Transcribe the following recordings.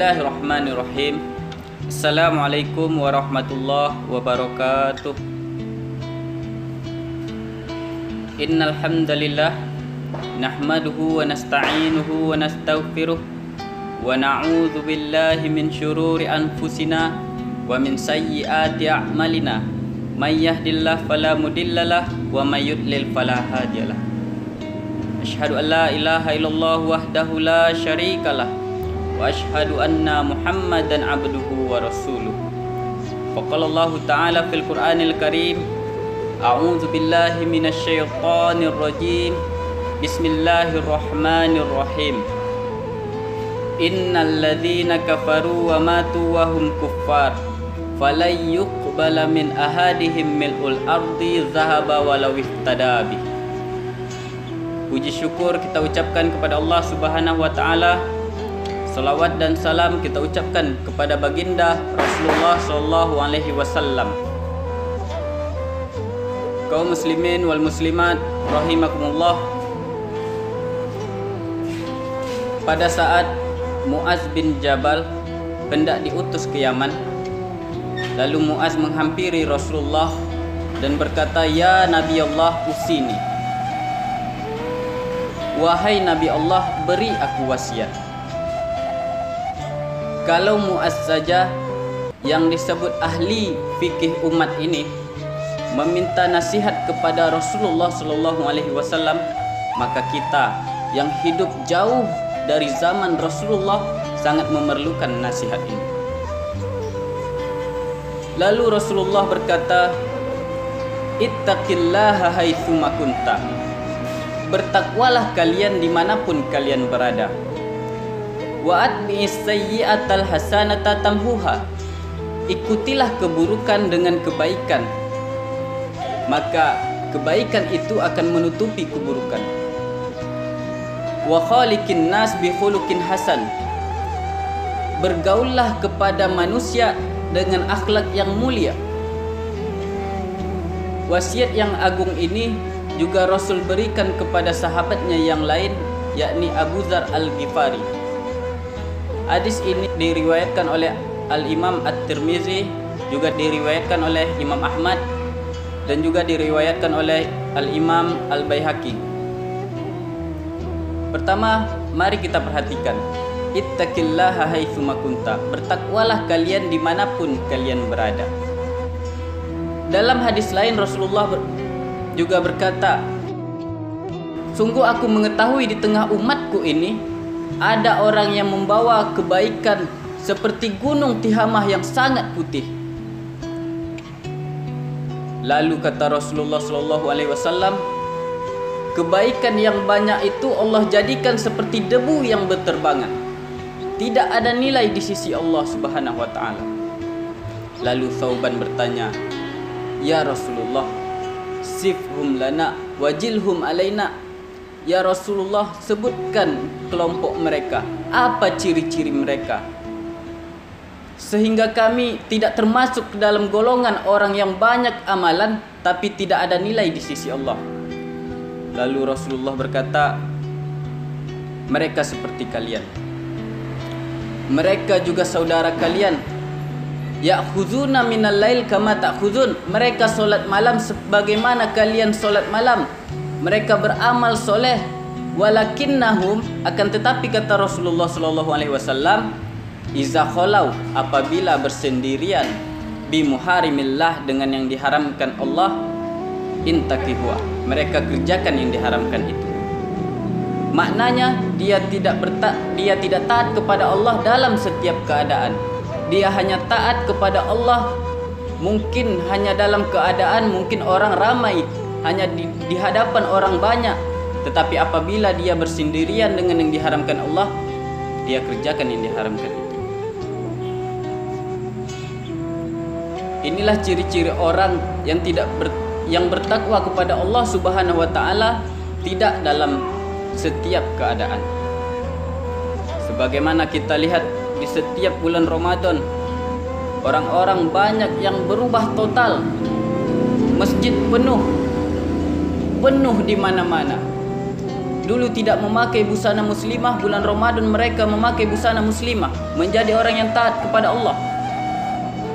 Bismillahirrahmanirrahim. Assalamualaikum warahmatullahi wabarakatuh. Innal hamdalillah nahmaduhu wa nasta'inuhu wa nastaghfiruh wa na'udzu billahi min syururi anfusina wa min sayyiati a'malina. May yahdihillahu fala mudhillalah wa may yudlil fala hadiyalah. Asyhadu an la ilaha illallah wahdahu la syarikalah wa asyhadu anna Muhammadan abduhu wa rasuluh. Faqala Allah Ta'ala fil Qur'anil Karim, a'udzu billahi minasy syaithanir rajim. Bismillahirrahmanirrahim. Innal ladzina kafaru wa matu wa hum kuffar falan yuqbala min ahadihim mil'ul ardi dhahaba walau iftada bih. Puji syukur kita ucapkan kepada Allah Subhanahu wa taala. Salawat dan salam kita ucapkan kepada baginda Rasulullah sallallahu alaihi wasallam. Kaum muslimin wal muslimat rahimakumullah. Pada saat Muaz bin Jabal hendak diutus ke Yaman, lalu Muaz menghampiri Rasulullah dan berkata, "Ya Nabi Allah, usini. Wahai Nabi Allah, beri aku wasiat." Kalau Muaz saja yang disebut ahli fikih umat ini meminta nasihat kepada Rasulullah sallallahu alaihi wasallam, maka kita yang hidup jauh dari zaman Rasulullah sangat memerlukan nasihat ini. Lalu Rasulullah berkata, "Ittaqillaha haitsuma kunta." Bertakwalah kalian dimanapun kalian berada. Wa atbi'is sayyi'atal hasanata tamhuha. Ikutilah keburukan dengan kebaikan, maka kebaikan itu akan menutupi keburukan. Wa khaliqin nas bi khuluqin hasan. Bergaullah kepada manusia dengan akhlak yang mulia. Wasiat yang agung ini juga Rasul berikan kepada sahabatnya yang lain, yakni Abu Dzar Al-Ghifari. Hadis ini diriwayatkan oleh Al-Imam At-Tirmizi, juga diriwayatkan oleh Imam Ahmad, dan juga diriwayatkan oleh Al-Imam Al-Baihaqi. Pertama, mari kita perhatikan. Ittaqillaha haitsuma kunta. Bertakwalah kalian dimanapun kalian berada. Dalam hadis lain Rasulullah juga berkata, "Sungguh aku mengetahui di tengah umatku ini ada orang yang membawa kebaikan seperti gunung Tihamah yang sangat putih." Lalu kata Rasulullah sallallahu alaihi wasallam, kebaikan yang banyak itu Allah jadikan seperti debu yang berterbangan. Tidak ada nilai di sisi Allah Subhanahu wa taala. Lalu Thauban bertanya, "Ya Rasulullah, sifhum lana wajilhum alaina." Ya Rasulullah, sebutkan kelompok mereka, apa ciri-ciri mereka, sehingga kami tidak termasuk ke dalam golongan orang yang banyak amalan tapi tidak ada nilai di sisi Allah. Lalu Rasulullah berkata, mereka seperti kalian, mereka juga saudara kalian. Ya'khuzuna minal lail kama ta'khuzun. Mereka solat malam sebagaimana kalian solat malam. Mereka beramal soleh, walakinnahum, akan tetapi kata Rasulullah sallallahu alaihi wasallam, iza khalau, apabila bersendirian, bi muharimillah, dengan yang diharamkan Allah, intakihuwa, mereka kerjakan yang diharamkan itu. Maknanya dia tidak taat kepada Allah dalam setiap keadaan. Dia hanya taat kepada Allah mungkin hanya dalam keadaan mungkin orang ramai, hanya di hadapan orang banyak. Tetapi apabila dia bersendirian dengan yang diharamkan Allah, dia kerjakan yang diharamkan itu. Inilah ciri-ciri orang yang yang bertakwa kepada Allah Subhanahu wa taala, tidak dalam setiap keadaan. Sebagaimana kita lihat di setiap bulan Ramadan, orang-orang banyak yang berubah total. Masjid penuh di mana-mana. dulu tidak memakai busana muslimah, bulan Ramadan mereka memakai busana muslimah, menjadi orang yang taat kepada Allah.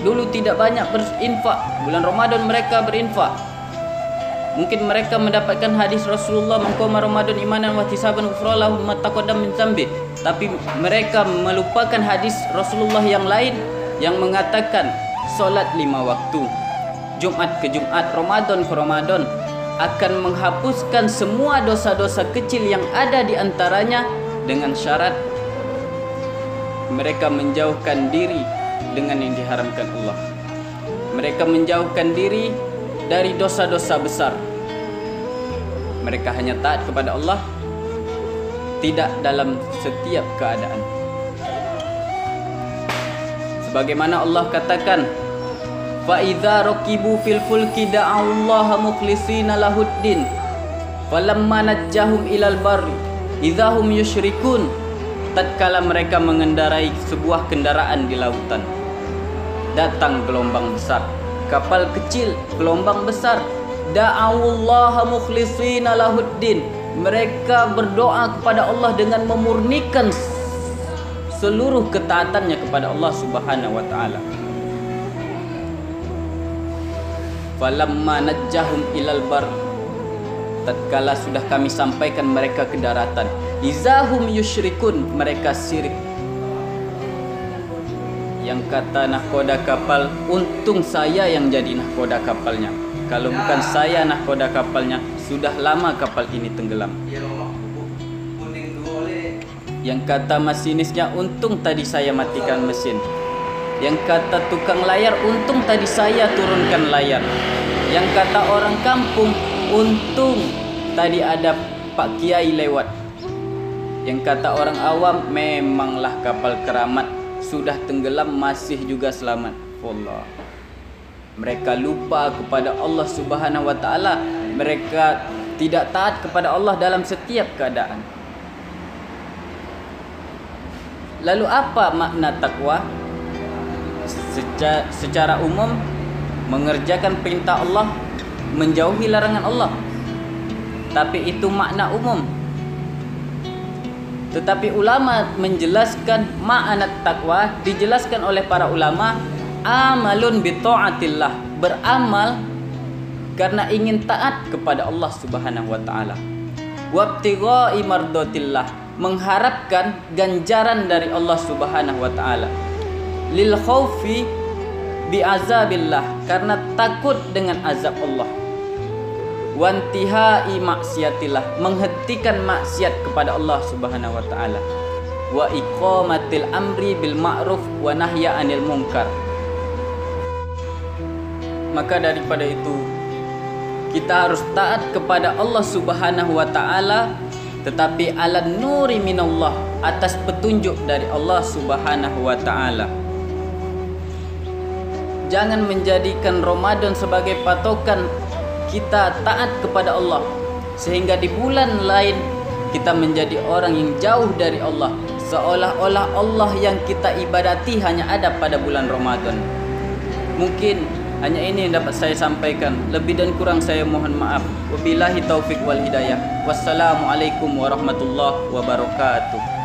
Dulu tidak banyak berinfak, bulan Ramadan mereka berinfak. Mungkin mereka mendapatkan hadis Rasulullah, "Man qama Ramadan imanan wa ihtisaban ghufrana lahu ma taqaddama min dzambi." Tapi mereka melupakan hadis Rasulullah yang lain yang mengatakan solat 5 waktu, Jumat ke Jumat, Ramadan ke Ramadan, akan menghapuskan semua dosa-dosa kecil yang ada di antaranya, dengan syarat mereka menjauhkan diri dengan yang diharamkan Allah. Mereka menjauhkan diri dari dosa-dosa besar. Mereka hanya taat kepada Allah, tidak dalam setiap keadaan. Sebagaimana Allah katakan, fa idza raqibu fil fulki da'allaha mukhlishina lahuddin falamma najjahum ilal barri idzahum yusyrikun. Tatkala mereka mengendarai sebuah kendaraan di lautan, datang gelombang besar, kapal kecil, gelombang besar, da'allaha mukhlishina lahuddin, mereka berdoa kepada Allah dengan memurnikan seluruh ketaatannya kepada Allah Subhanahu wa taala. Falamma najjahum ilal bar, tatkala sudah kami sampaikan mereka ke daratan, izahum yusyrikun, mereka syirik. Yang kata nahkoda kapal, untung saya yang jadi nahkoda kapalnya. Kalau bukan saya nahkoda kapalnya, sudah lama kapal ini tenggelam. Yang kata masinisnya, untung tadi saya matikan mesin. Yang kata tukang layar, untung tadi saya turunkan layar. Yang kata orang kampung, untung tadi ada Pak Kiai lewat. Yang kata orang awam, memanglah kapal keramat, sudah tenggelam masih juga selamat. Allah. Mereka lupa kepada Allah Subhanahu wa taala. Mereka tidak taat kepada Allah dalam setiap keadaan. Lalu apa makna takwa? Secara umum, mengerjakan perintah Allah, menjauhi larangan Allah. Tapi itu makna umum. Tetapi ulama menjelaskan makna takwa, dijelaskan oleh para ulama, amalun bi ta'atillah, beramal karena ingin taat kepada Allah Subhanahu wa taala. Wabtigha'i mardatillah, mengharapkan ganjaran dari Allah Subhanahu wa taala. Lil khaufi bi azabillah, karena takut dengan azab Allah. Wantihai maksiatillah, menghentikan maksiat kepada Allah Subhanahu wa taala. Wa iqamatil amri bil ma'ruf wa nahya 'anil munkar. Maka daripada itu, kita harus taat kepada Allah Subhanahu wa taala, tetapi ala nuri minallah, atas petunjuk dari Allah Subhanahu wa taala. Jangan menjadikan Ramadan sebagai patokan kita taat kepada Allah, sehingga di bulan lain kita menjadi orang yang jauh dari Allah, seolah-olah Allah yang kita ibadati hanya ada pada bulan Ramadan. Mungkin hanya ini yang dapat saya sampaikan. Lebih dan kurang saya mohon maaf. Wabillahi taufik wal hidayah. Wassalamualaikum warahmatullahi wabarakatuh.